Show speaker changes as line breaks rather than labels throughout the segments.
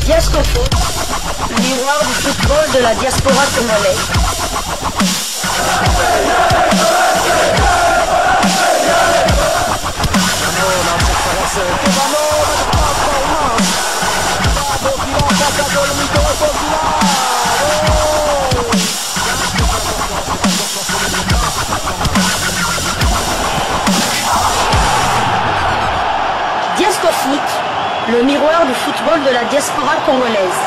Diascofoot, miroir du football de la diaspora congolaise. Diascofoot, le miroir du football de la diaspora congolaise.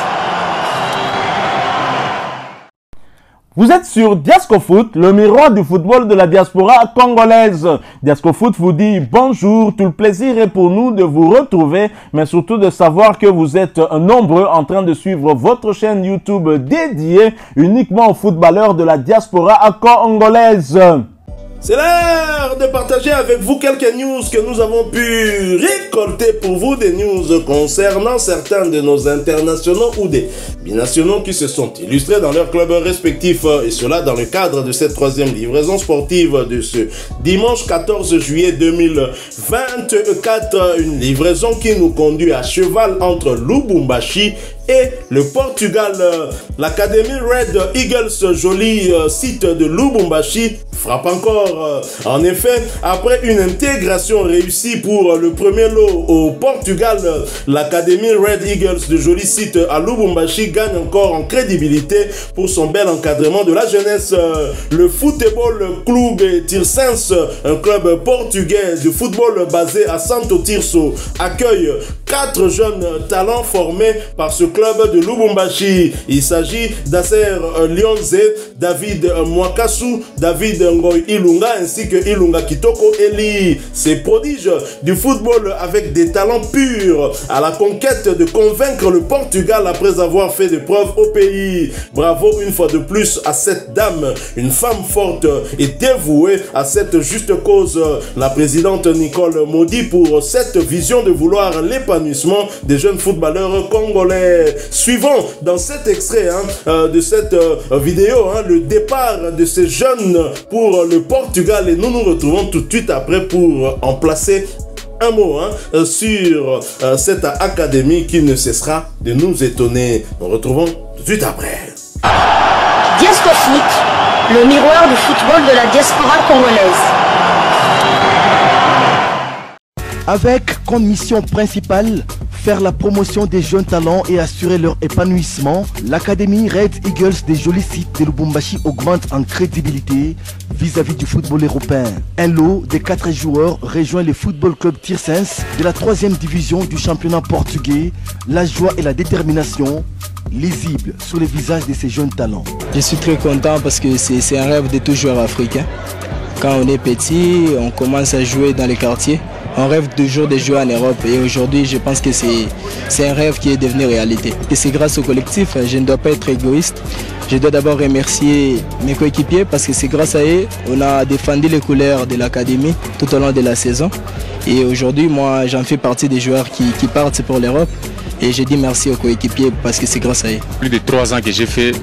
Vous êtes sur Diascofoot, le miroir du football de la diaspora congolaise. Diascofoot vous dit bonjour, tout le plaisir est pour nous de vous retrouver, mais surtout de savoir que vous êtes nombreux en train de suivre votre chaîne YouTube dédiée uniquement aux footballeurs de la diaspora congolaise.
C'est l'heure de partager avec vous quelques news que nous avons pu récolter pour vous, des news concernant certains de nos internationaux ou des binationaux qui se sont illustrés dans leurs clubs respectifs, et cela dans le cadre de cette troisième livraison sportive de ce dimanche 14 juillet 2024, une livraison qui nous conduit à cheval entre Lubumbashi et le Portugal. L'Académie Red Eagles, joli site de Lubumbashi, frappe encore. En effet, après une intégration réussie pour le premier lot au Portugal, l'Académie Red Eagles de joli site à Lubumbashi gagne encore en crédibilité pour son bel encadrement de la jeunesse. Le Football Clube Tirsense, un club portugais de football basé à Santo Tirso, accueille 4 jeunes talents formés par ce club de Lubumbashi. Il s'agit d'Asser Lyonze, David Mwakasu, David Ngoy Ilunga ainsi que Ilunga Kitoko Eli. Ces prodiges du football avec des talents purs à la conquête de convaincre le Portugal après avoir fait des preuves au pays. Bravo une fois de plus à cette dame, une femme forte et dévouée à cette juste cause, la présidente Nicole Modi, pour cette vision de vouloir l'épanouissement des jeunes footballeurs congolais. Suivons dans cet extrait de cette vidéo le départ de ces jeunes pour le Portugal, et nous nous retrouvons tout de suite après pour en placer un mot sur cette académie qui ne cessera de nous étonner. Nous retrouvons tout de suite après.
Diascofoot, le miroir du football de la diaspora congolaise.
Avec comme mission principale faire la promotion des jeunes talents et assurer leur épanouissement, l'Académie Red Eagles des jolis sites de Lubumbashi augmente en crédibilité vis-à-vis du football européen. Un lot de 4 joueurs rejoint le Football Club Tirsense de la 3e division du championnat portugais. La joie et la détermination lisibles sur les visages de ces jeunes talents.
Je suis très content parce que c'est un rêve de tout joueur africain. Quand on est petit, on commence à jouer dans les quartiers. On rêve toujours de jouer en Europe, et aujourd'hui je pense que c'est un rêve qui est devenu réalité. Et c'est grâce au collectif, je ne dois pas être égoïste. Je dois d'abord remercier mes coéquipiers parce que c'est grâce à eux on a défendu les couleurs de l'académie tout au long de la saison. Et aujourd'hui, moi j'en fais partie des joueurs qui partent pour l'Europe, et je dis merci aux coéquipiers parce que c'est grâce à eux.
Plus de 3 ans que j'ai fait,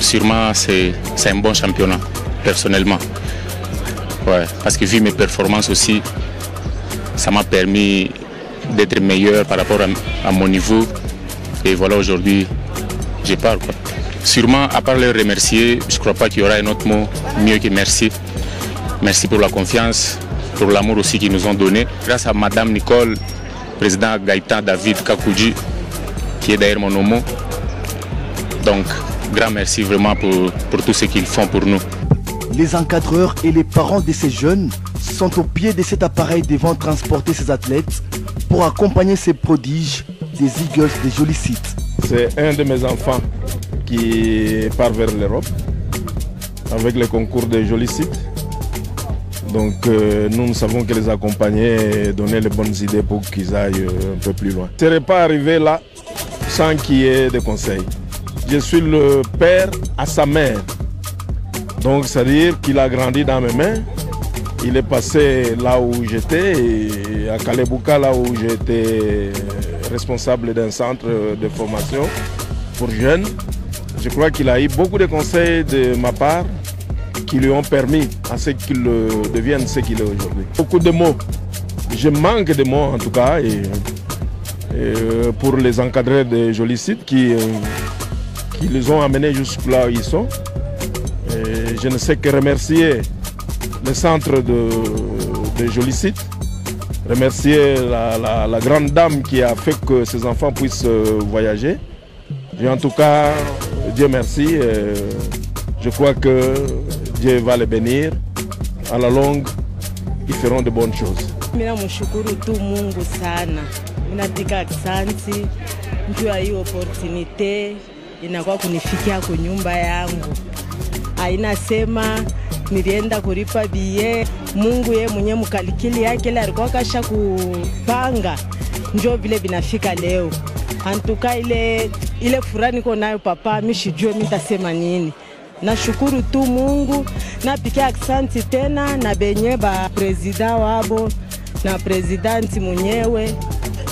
sûrement c'est un bon championnat, personnellement. Ouais, parce que vu mes performances aussi, ça m'a permis d'être meilleur par rapport à mon niveau. Et voilà, aujourd'hui, je parle. Sûrement, à part les remercier, je ne crois pas qu'il y aura un autre mot mieux que merci. Merci pour la confiance, pour l'amour aussi qu'ils nous ont donné. Grâce à Madame Nicole, président Gaëtan David Kakouji, qui est derrière mon homo. Donc, grand merci vraiment pour tout ce qu'ils font pour nous.
Les encadreurs et les parents de ces jeunes sont au pied de cet appareil devant transporter ces athlètes pour accompagner ces prodiges des Eagles des jolis sites.
C'est un de mes enfants qui part vers l'Europe avec le concours des jolis sites. Donc nous savons que les accompagner et donner les bonnes idées pour qu'ils aillent un peu plus loin. Je ne serais pas arrivé là sans qu'il y ait des conseils. Je suis le père à sa mère. Donc c'est-à-dire qu'il a grandi dans mes mains. Il est passé là où j'étais, à Kalebouka, là où j'étais responsable d'un centre de formation pour jeunes. Je crois qu'il a eu beaucoup de conseils de ma part qui lui ont permis à ce qu'il devienne ce qu'il est aujourd'hui. Beaucoup de mots. Je manque de mots en tout cas, et pour les encadrer des jolis sites qui les ont amenés jusque là où ils sont. Et je ne sais que remercier le centre de jolis sites, remercier la grande dame qui a fait que ces enfants puissent voyager. Et en tout cas, Dieu merci, je crois que Dieu va les bénir. À la longue, ils feront de bonnes choses.
Mina mshukuru tu Mungu sana. Mina tika aksanti juu ya hii opportunity inakuwa kunifikia kwa nyumba yangu. Haina sema nilienda kulipa bie. Mungu ye mwenye mkalikili yake ile alikuwa kasha kupanga. Njoo vile binafika leo. Antuka ile furaha niko nayo papa, mishijue mitasema nini. Nashukuru tu Mungu, napikia aksanti tena na benye ba presida wabo na presidenti mwenyewe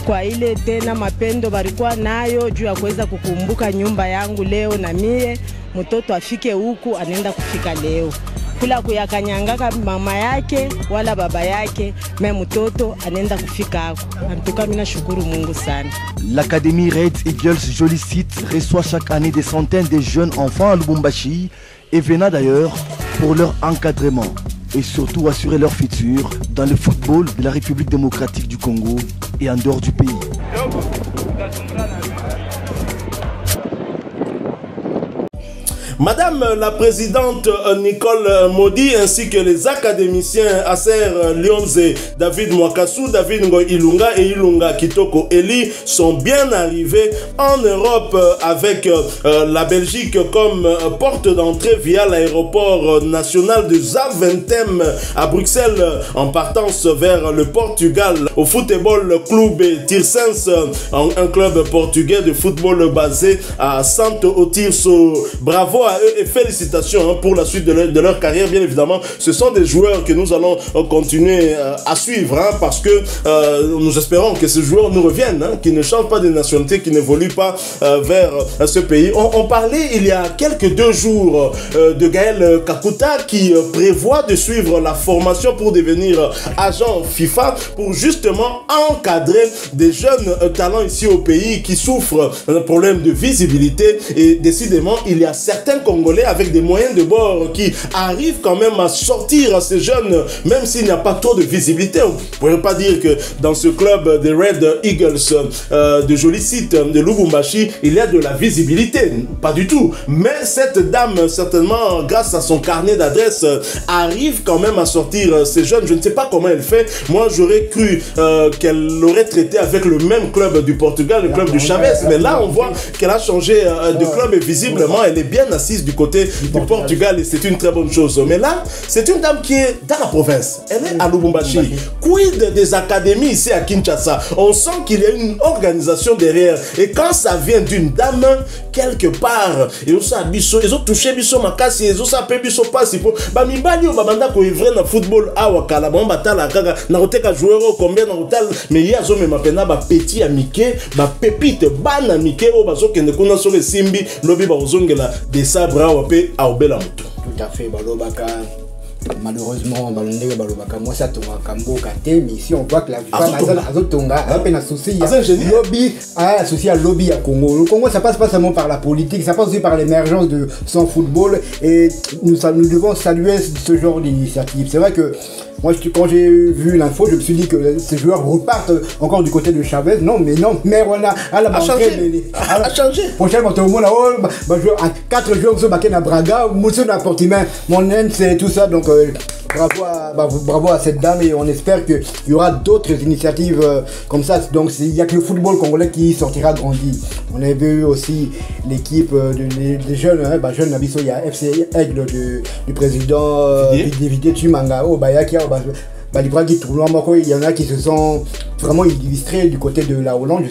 kwa ile tena mapendo barikuwa nayo juu ya kuweza kukumbuka nyumba yangu leo, na mie mtoto afike huku anaenda kufika leo. Kula kuyakanyangaka mama yake wala baba yake, me mtoto anaenda kufika hako. Antuka mina shukuru Mungu sana.
L'Académie Red Eagles Joli Site reçoit chaque année des centaines de jeunes enfants à Lubumbashi et venant d'ailleurs pour leur encadrement et surtout assurer leur futur dans le football de la République démocratique du Congo et en dehors du pays.
Madame la présidente Nicole Modi ainsi que les académiciens Aser Lyonze, David Mwakasu, David Ngo Ilunga et Ilunga Kitoko Eli sont bien arrivés en Europe avec la Belgique comme porte d'entrée via l'aéroport national de Zaventem à Bruxelles en partance vers le Portugal au Football Club Tirsens, un club portugais de football basé à Santo Otirso. Bravo à eux et félicitations pour la suite de leur carrière. Bien évidemment, ce sont des joueurs que nous allons continuer à suivre parce que nous espérons que ces joueurs nous reviennent, qui ne changent pas de nationalité, qui n'évoluent pas vers ce pays. On parlait il y a quelques 2 jours de Gaël Kakuta qui prévoit de suivre la formation pour devenir agent FIFA pour justement encadrer des jeunes talents ici au pays qui souffrent d'un problème de visibilité. Et décidément, il y a certains Congolais avec des moyens de bord qui arrivent quand même à sortir ces jeunes, même s'il n'y a pas trop de visibilité. On ne pourrait pas dire que dans ce club des Red Eagles de Joli Site de Lubumbashi, il y a de la visibilité. Pas du tout. Mais cette dame, certainement, grâce à son carnet d'adresses, arrive quand même à sortir ces jeunes. Je ne sais pas comment elle fait. Moi, j'aurais cru qu'elle l'aurait traité avec le même club du Portugal, le club du Chavez. Mais là, on voit qu'elle a changé de club et visiblement, elle est bien assise du côté du Portugal et c'est une très bonne chose. Mais là, c'est une dame qui est dans la province. Elle est à Lubumbashi. Quid des académies ici à Kinshasa? On sent qu'il y a une organisation derrière. Et quand ça vient d'une dame, quelque part, ils ont touché biso makasi, ils ont sapé biso passi pour bamibali ou babanda ko ivre na football awa kala bon batala kaka na koteka joueur combien na hotel mais il y a zo même pena ba petit amike ba pépite bana amike o bazo kende kuna so le simbi lobi ba ozongela de sabra wa pe a obela mutu.
Tout à fait, balobaka. Malheureusement, moi ça tombe kamboka mais ici on voit que la femme a peine associé lobby associé à lobby à Congo. Le Congo ça passe pas seulement par la politique, ça passe aussi par l'émergence de son football et nous devons saluer ce genre d'initiative. C'est vrai que moi, quand j'ai vu l'info, je me suis dit que ces joueurs repartent encore du côté de Chavez. Non, mais on a changé. Prochainement, tout le monde a 4 joueurs qui sont baqués à Braga, Moussou n'a Portimain, Monen, c'est tout ça. Donc, bravo à cette dame et on espère qu'il y aura d'autres initiatives comme ça. Donc, il n'y a que le football congolais qui sortira grandi. On a vu aussi l'équipe des jeunes, jeunes Nabiso, il y a FC Aigle du président Dividé Tumanga, il y en a qui se sont vraiment illustrés du côté de la Hollande.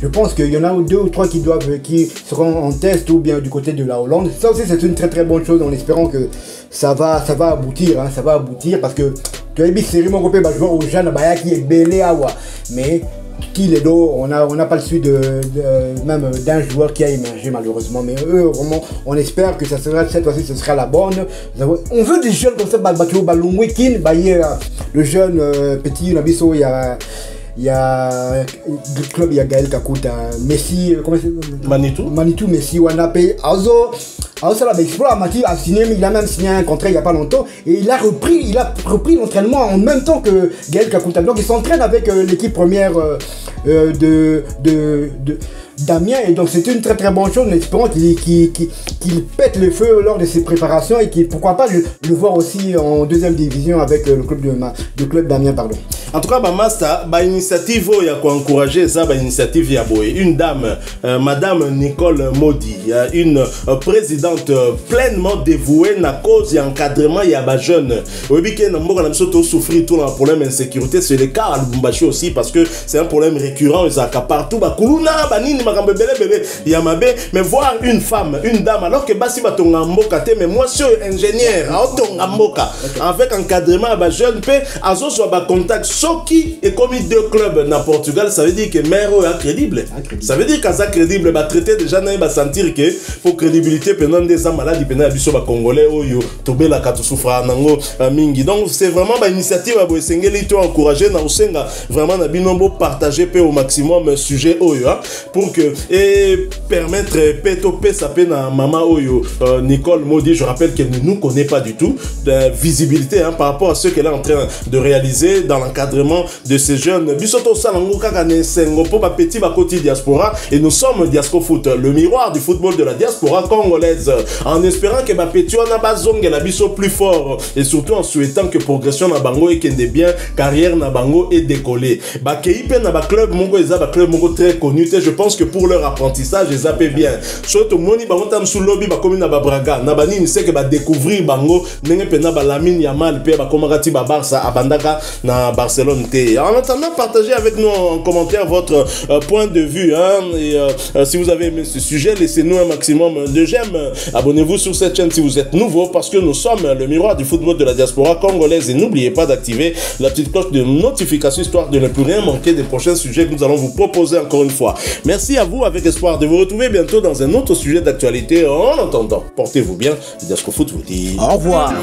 Je pense qu'il y en a 2 ou 3 qui seront en test ou bien du côté de la Hollande. Ça aussi c'est une très très bonne chose en espérant que ça va aboutir, ça va aboutir parce que tu as vu série mon groupe joueur au Jeanne qui est belé awa mais qui les dos, on n'a pas le suite même d'un joueur qui a émergé malheureusement, mais eux vraiment on espère que ça sera cette fois-ci ce sera la bonne. On veut des jeunes comme ça, le jeune petit Nabiso, il y a il y a le club, il y a Gaël Kakuta, Messi, comment c'est Manitou, Messi, Wanape, ça l'a exploit, Mathieu a signé, il a même signé un contrat il n'y a pas longtemps et il a repris l'entraînement en même temps que Gaël Kakuta. Donc il s'entraîne avec l'équipe première de Damien, et donc c'est une très très bonne chose. Nous espérons qu'il pète le feu lors de ses préparations et qu'il, pourquoi pas, le voir aussi en deuxième division avec le club Damien, pardon.
En tout cas, master, initiative ya ko encourager ça, initiative ya boy. Une dame, Madame Nicole Modi, une présidente pleinement dévouée na cause et encadrement ya ba jeune. Obi ke na mboka na biso to souffrir tout le problème d'insécurité, c'est le cas à Lubumbashi aussi parce que c'est un problème récurrent, ils a partout ba kuluna ba nini makambe bele ya mabe, mais voir une femme, une dame alors que basi batonga mboka te, mais moi je suis ingénieur, autonga mboka avec encadrement ba jeune pe azo so ba contact qui est commis deux clubs dans Portugal, ça veut dire que Mero est crédible. Ça veut dire qu'à ça crédible, bah traiter déjà n'a pas sentir que pour crédibilité pendant des ans malades, pendant biso ba congolais oyo tobe la katu souffra nango mingi. Donc c'est vraiment ba initiative à boesengeli to encourager na usenga vraiment na binombo partager pe au maximum sujet oyo pour que et permettre peto pe sapé na mama oyo Nicole Modi, je rappelle qu'elle ne nous connaît pas du tout de visibilité par rapport à ce qu'elle est en train de réaliser dans l'encadrement de ces jeunes. Bisoto Salango Kakane Sengo Popa Petit Bakoti Diaspora, et nous sommes Diasco Foot, le miroir du football de la diaspora congolaise, en espérant que Bapeti on a bazonge la biso plus fort et surtout en souhaitant que progression na bango et kende bien carrière na bango et décoller. Bakeipe na ba club mongo eza ba club mongo très connu, je pense que pour leur apprentissage ils appellent bien. Surtout moni bango tam sous lobby ba komi na ba Braga na ba nini c'est que ba découvrir bango ndenge pena ba Lamine Yamal pe ba komarati ba Barça abandaka na Barcelone. En attendant, partagez avec nous en commentaire votre point de vue. Et si vous avez aimé ce sujet, laissez-nous un maximum de j'aime. Abonnez-vous sur cette chaîne si vous êtes nouveau, parce que nous sommes le miroir du football de la diaspora congolaise. Et n'oubliez pas d'activer la petite cloche de notification, histoire de ne plus rien manquer des prochains sujets que nous allons vous proposer encore une fois. Merci à vous, avec espoir de vous retrouver bientôt dans un autre sujet d'actualité. En attendant, portez-vous bien. Diasco Foot vous dit au revoir.